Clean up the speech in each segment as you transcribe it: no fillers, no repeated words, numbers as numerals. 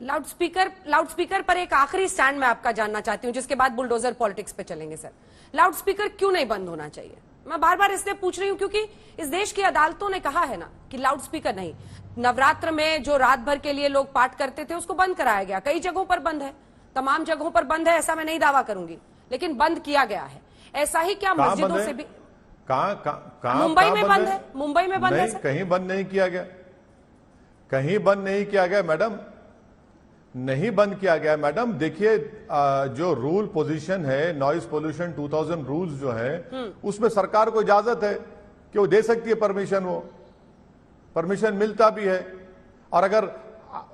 Loudspeaker पर एक आखिरी स्टैंड मैं आपका जानना चाहती हूं, जिसके बाद बुलडोजर पॉलिटिक्स पे चलेंगे। सर, लाउडस्पीकर क्यों नहीं बंद होना चाहिए? मैं बार बार इसलिए पूछ रही हूं क्योंकि इस देश की अदालतों ने कहा है ना कि लाउडस्पीकर नहीं। नवरात्र में जो रात भर के लिए लोग पाठ करते थे उसको बंद कराया गया, कई जगहों पर बंद है, तमाम जगहों पर बंद है, ऐसा मैं नहीं दावा करूंगी, लेकिन बंद किया गया है। ऐसा ही क्या मस्जिदों से भी? मुंबई में बंद है, मुंबई में बंद है। कहीं बंद नहीं किया गया, कहीं बंद नहीं किया गया मैडम, नहीं बंद किया गया मैडम। देखिए, जो रूल पोजीशन है, नॉइज पोल्यूशन 2000 रूल्स जो है, उसमें सरकार को इजाजत है कि वो दे सकती है परमिशन, वो परमिशन मिलता भी है। और अगर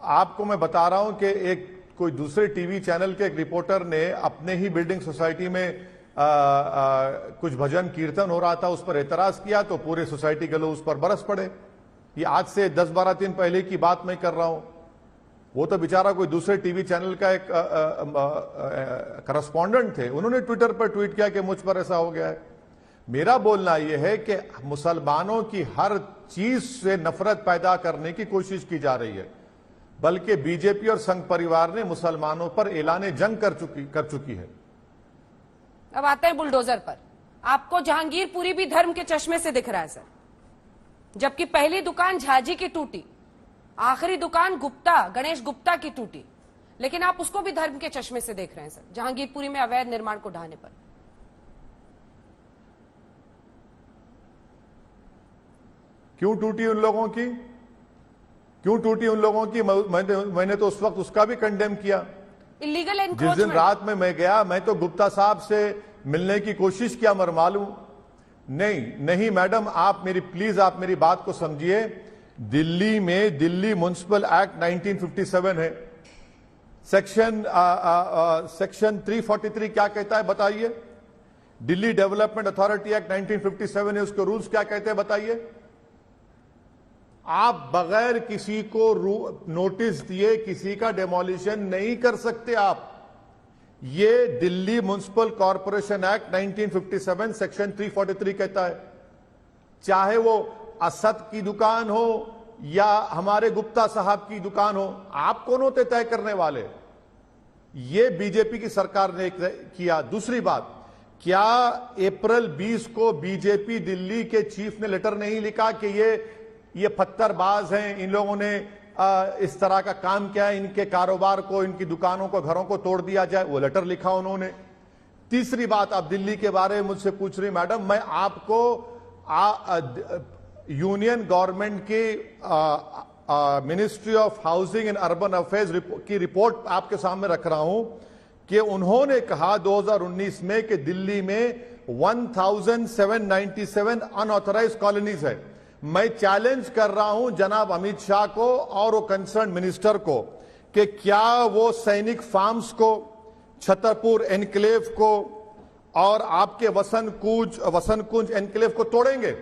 आपको मैं बता रहा हूं कि एक कोई दूसरे टीवी चैनल के एक रिपोर्टर ने अपने ही बिल्डिंग सोसाइटी में कुछ भजन कीर्तन हो रहा था, उस पर एतराज किया तो पूरे सोसाइटी के लोग उस पर बरस पड़े। ये आज से 10-12 दिन पहले की बात मैं कर रहा हूं। वो तो बेचारा कोई दूसरे टीवी चैनल का एक करस्पॉन्डेंट थे, उन्होंने ट्विटर पर ट्वीट किया कि मुझ पर ऐसा हो गया है। मेरा बोलना यह है कि मुसलमानों की हर चीज से नफरत पैदा करने की कोशिश की जा रही है, बल्कि बीजेपी और संघ परिवार ने मुसलमानों पर ऐलान जंग कर चुकी है। अब आते हैं बुलडोजर पर। आपको जहांगीरपुरी भी धर्म के चश्मे से दिख रहा है सर, जबकि पहली दुकान झाजी की टूटी, आखिरी दुकान गणेश गुप्ता की टूटी, लेकिन आप उसको भी धर्म के चश्मे से देख रहे हैं सर, जहांगीरपुरी में अवैध निर्माण को ढाने पर। क्यों टूटी उन लोगों की? क्यों टूटी उन लोगों की? मैंने तो उस वक्त उसका भी कंडेम किया। इलीगल जिस दिन रात में मैं गया, मैं तो गुप्ता साहब से मिलने की कोशिश किया, मगर मालूम नहीं मैडम, आप मेरी बात को समझिए। दिल्ली में दिल्ली म्युनिसिपल एक्ट 1957 है, सेक्शन 343 क्या कहता है बताइए? दिल्ली डेवलपमेंट अथॉरिटी एक्ट 1957 है, उसके रूल्स क्या कहते हैं बताइए? आप बगैर किसी को नोटिस दिए किसी का डेमोलिशन नहीं कर सकते आप। ये Delhi municipal corporation act 1957 section 343 कहता है। चाहे वो असद की दुकान हो या हमारे गुप्ता साहब की दुकान हो, आप कौन होते तय करने वाले? ये बीजेपी की सरकार ने किया। दूसरी बात, क्या अप्रैल 20 को बीजेपी दिल्ली के चीफ ने लेटर नहीं लिखा कि ये पत्थरबाज हैं, इन लोगों ने इस तरह का काम किया है, इनके कारोबार को, इनकी दुकानों को, घरों को तोड़ दिया जाए? वो लेटर लिखा उन्होंने। तीसरी बात, आप दिल्ली के बारे में मुझसे पूछ रही मैडम, मैं आपको यूनियन गवर्नमेंट की ministry of housing and urban affairs की रिपोर्ट आपके सामने रख रहा हूं कि उन्होंने कहा 2019 में कि दिल्ली में 1797 अनऑथराइज्ड कॉलोनीज है। मैं चैलेंज कर रहा हूं जनाब अमित शाह को और वो कंसर्न मिनिस्टर को कि क्या वो सैनिक फार्म्स को, छतरपुर एनक्लेव को और आपके वसंत कुंज एनक्लेव को तोड़ेंगे?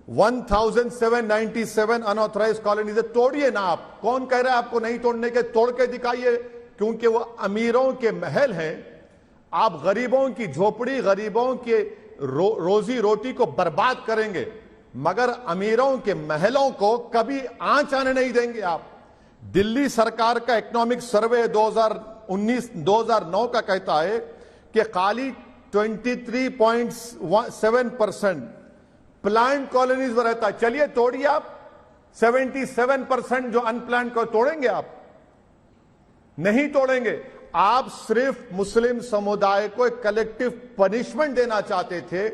1797 अनऑथराइज्ड कॉलोनीज तोड़िए ना आप। कौन कह रहा है आपको नहीं तोड़ने के? तोड़ के दिखाइए, क्योंकि वो अमीरों के महल हैं। आप गरीबों की झोपड़ी, गरीबों के रोजी रोटी को बर्बाद करेंगे, मगर अमीरों के महलों को कभी आंच आने नहीं देंगे आप। दिल्ली सरकार का इकोनॉमिक सर्वे 2019-2009 का कहता है कि खाली 23.7% प्लान्ड कॉलोनीज में रहता है। चलिए तोड़िए आप। 77% जो अनप्लान्ड को तोड़ेंगे आप? नहीं तोड़ेंगे। आप सिर्फ मुस्लिम समुदाय को एक कलेक्टिव पनिशमेंट देना चाहते थे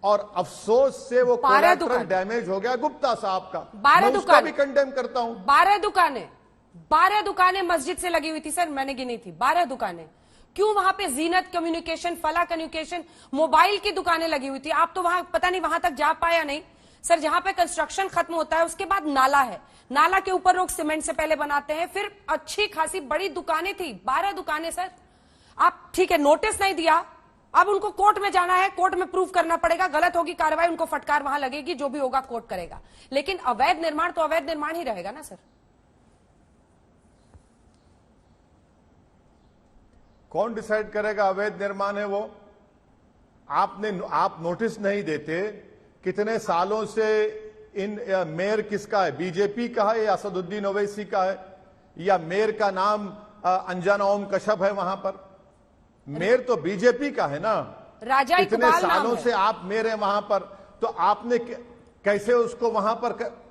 और अफसोस से वो कोलैटरल डैमेज हो गया गुप्ता साहब का। 12 दुकानें भी कंडेम करता हूं। 12 दुकानें मस्जिद से लगी हुई थी सर, मैंने गिनी थी 12 दुकानें। क्यों वहां पे जीनत कम्युनिकेशन, फला कम्युनिकेशन, मोबाइल की दुकानें लगी हुई थी? आप तो वहां पता नहीं वहां तक जा पाया नहीं सर। जहां पे कंस्ट्रक्शन खत्म होता है उसके बाद नाला है, नाला के ऊपर लोग सीमेंट से पहले बनाते हैं, फिर अच्छी खासी बड़ी दुकानें थी, 12 दुकानें सर। आप ठीक है नोटिस नहीं दिया, अब उनको कोर्ट में जाना है, कोर्ट में प्रूव करना पड़ेगा, गलत होगी कार्रवाई, उनको फटकार वहां लगेगी, जो भी होगा कोर्ट करेगा। लेकिन अवैध निर्माण तो अवैध निर्माण ही रहेगा ना सर। कौन डिसाइड करेगा अवैध निर्माण है वो? आप नोटिस नहीं देते। कितने सालों से मेयर किसका है? बीजेपी का है या असदुद्दीन ओवैसी का है? या मेयर का नाम अंजना ओम कश्यप है वहां पर? मेयर तो बीजेपी का है ना। राजा इतने इकबाल नाम सालों है। से आप मेयर हैं वहां पर, तो आपने कैसे उसको वहां पर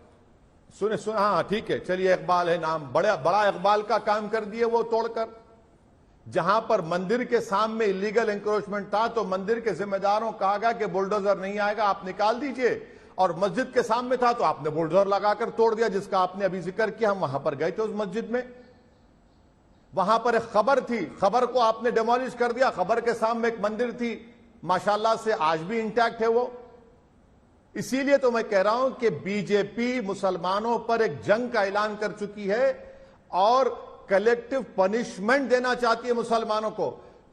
सुने हाँ ठीक है, चलिए इकबाल है नाम, बड़ा इकबाल का काम कर दिए वो तोड़कर। जहां पर मंदिर के सामने इलीगल एंक्रोचमेंट था तो मंदिर के जिम्मेदारों को कहा गया कि बुलडोजर नहीं आएगा, आप निकाल दीजिए, और मस्जिद के सामने था तो आपने बुलडोजर लगाकर तोड़ दिया, जिसका आपने अभी जिक्र किया। हम वहां पर गए थे उस मस्जिद में, वहां पर एक खबर थी, खबर को आपने डेमोलिश कर दिया। खबर के सामने एक मंदिर थी, माशाल्लाह से आज भी इंटैक्ट है वो। इसीलिए तो मैं कह रहा हूं कि बीजेपी मुसलमानों पर एक जंग का ऐलान कर चुकी है और कलेक्टिव पनिशमेंट देना चाहती है मुसलमानों को।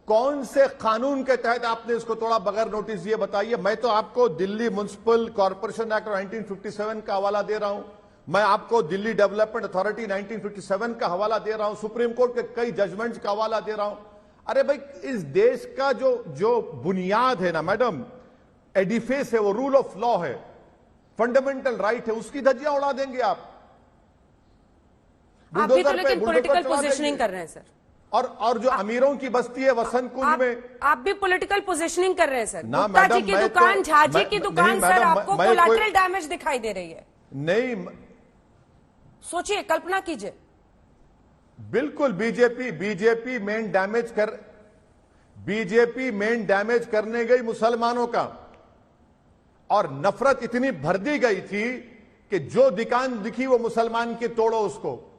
कौन से कानून के तहत आपने इसको तोड़ा बगैर नोटिस दिए, बताइए। मैं तो आपको दिल्ली म्युनिसिपल कॉर्पोरेशन एक्ट 1957 का हवाला दे रहा हूं, मैं आपको दिल्ली डेवलपमेंट अथॉरिटी 1957 का हवाला दे रहा हूं, सुप्रीम कोर्ट के कई जजमेंट्स का हवाला दे रहा हूं। अरे भाई, इस देश का जो बुनियाद है ना मैडम, एडिफेस है, वो रूल ऑफ लॉ है, फंडामेंटल राइट है, उसकी धज्जियां उड़ा देंगे आप। आप भी तो लेकिन पॉलिटिकल पोजीशनिंग कर रहे हैं सर। और जो अमीरों की बस्ती है वसंत कुंज में, आप भी पॉलिटिकल पोजीशनिंग कर रहे हैं सर। ना गुप्ता जी मैडम, की मैं दुकान, तो- झाजी मैं- की नहीं, दुकान सर, मैडम, आपको मैं कोलैटरल डैमेज दिखाई दे रही है। नहीं, सोचिए, कल्पना कीजिए। बिल्कुल बीजेपी मेन डैमेज करने गई मुसलमानों का, और नफरत इतनी भर दी गई थी कि जो दुकान दिखी वो मुसलमान की तोड़ो उसको।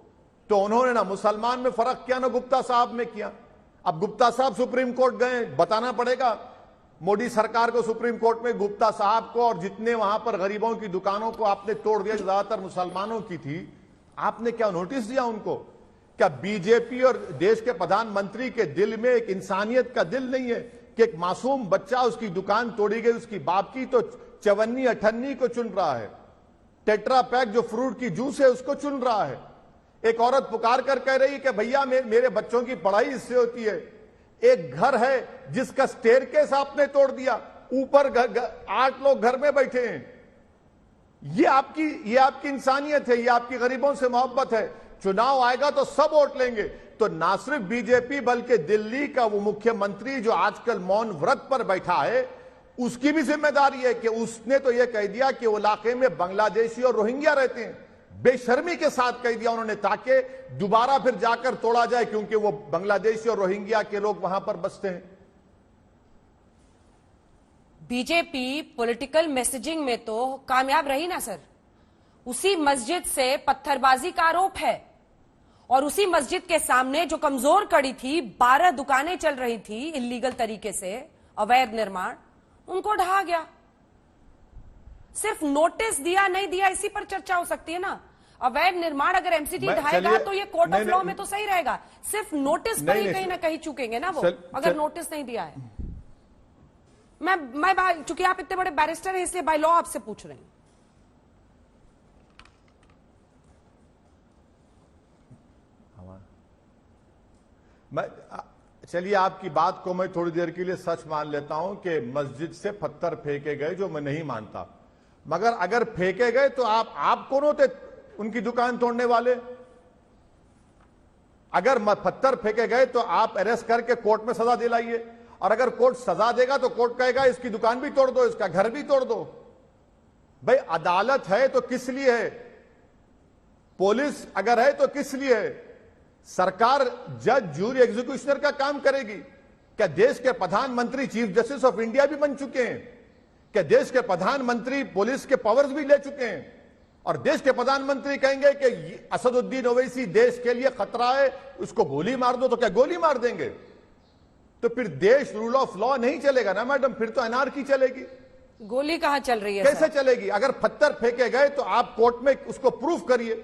तो उन्होंने ना मुसलमान में फर्क किया ना गुप्ता साहब में किया। अब गुप्ता साहब सुप्रीम कोर्ट गए, बताना पड़ेगा मोदी सरकार को, सुप्रीम कोर्ट में गुप्ता साहब को, और जितने वहां पर गरीबों की दुकानों को आपने तोड़ दिया, ज्यादातर मुसलमानों की थी, आपने क्या नोटिस दिया उनको? क्या बीजेपी और देश के प्रधानमंत्री के दिल में एक इंसानियत का दिल नहीं है कि एक मासूम बच्चा, उसकी दुकान तोड़ी गई, उसकी बाप की तो चवन्नी अठन्नी को चुन रहा है, टेट्रा पैक जो फ्रूट की जूस है उसको चुन रहा है। एक औरत पुकार कर कह रही है कि भैया मेरे बच्चों की पढ़ाई इससे होती है। एक घर है जिसका स्टेयरकेस आपने तोड़ दिया, ऊपर 8 लोग घर में बैठे हैं। ये आपकी इंसानियत है, ये आपकी गरीबों से मोहब्बत है। चुनाव आएगा तो सब वोट लेंगे। तो ना सिर्फ बीजेपी बल्कि दिल्ली का वो मुख्यमंत्री जो आजकल मौन व्रत पर बैठा है, उसकी भी जिम्मेदारी है कि उसने तो यह कह दिया कि वो इलाके में बांग्लादेशी और रोहिंग्या रहते हैं। बेशर्मी के साथ कह दिया उन्होंने, ताकि दोबारा फिर जाकर तोड़ा जाए, क्योंकि वो बांग्लादेशी और रोहिंग्या के लोग वहां पर बसते हैं। बीजेपी पॉलिटिकल मैसेजिंग में तो कामयाब रही ना सर। उसी मस्जिद से पत्थरबाजी का आरोप है, और उसी मस्जिद के सामने जो कमजोर कड़ी थी, 12 दुकानें चल रही थी इलीगल तरीके से, अवैध निर्माण, उनको ढहा गया। सिर्फ नोटिस दिया नहीं दिया इसी पर चर्चा हो सकती है ना। अवैध निर्माण अगर एमसीडी ढाएगा तो ये कोर्ट ऑफ लॉ में तो सही रहेगा। सिर्फ नोटिस पर ही कहीं ना कहीं चूकेंगे ना वो, अगर नोटिस नहीं दिया है। मैं चूंकि आप इतने बड़े बैरिस्टर हैं इसलिए बाय लॉ आपसे पूछ रहे हैं। चलिए, आपकी बात को मैं थोड़ी देर के लिए सच मान लेता हूं कि मस्जिद से पत्थर फेंके गए, जो मैं नहीं मानता, मगर अगर फेंके गए तो आप कौन होते उनकी दुकान तोड़ने वाले? अगर पत्थर फेंके गए तो आप अरेस्ट करके कोर्ट में सजा दिलाइए, और अगर कोर्ट सजा देगा तो कोर्ट कहेगा इसकी दुकान भी तोड़ दो, इसका घर भी तोड़ दो। भाई, अदालत है तो किस लिए है? पुलिस अगर है तो किस लिए है? सरकार जज, जूरी, एग्जीक्यूशनर का काम करेगी। क्या देश के प्रधानमंत्री चीफ जस्टिस ऑफ इंडिया भी बन चुके हैं? क्या देश के प्रधानमंत्री पुलिस के पावर्स भी ले चुके हैं? और देश के प्रधानमंत्री कहेंगे कि असदुद्दीन ओवैसी देश के लिए खतरा है, उसको गोली मार दो, तो क्या गोली मार देंगे? तो फिर देश रूल ऑफ लॉ नहीं चलेगा ना मैडम, फिर तो अनार्की चलेगी। गोली कहां चल रही है? कैसे चलेगी? अगर पत्थर फेंके गए तो आप कोर्ट में उसको प्रूफ करिए।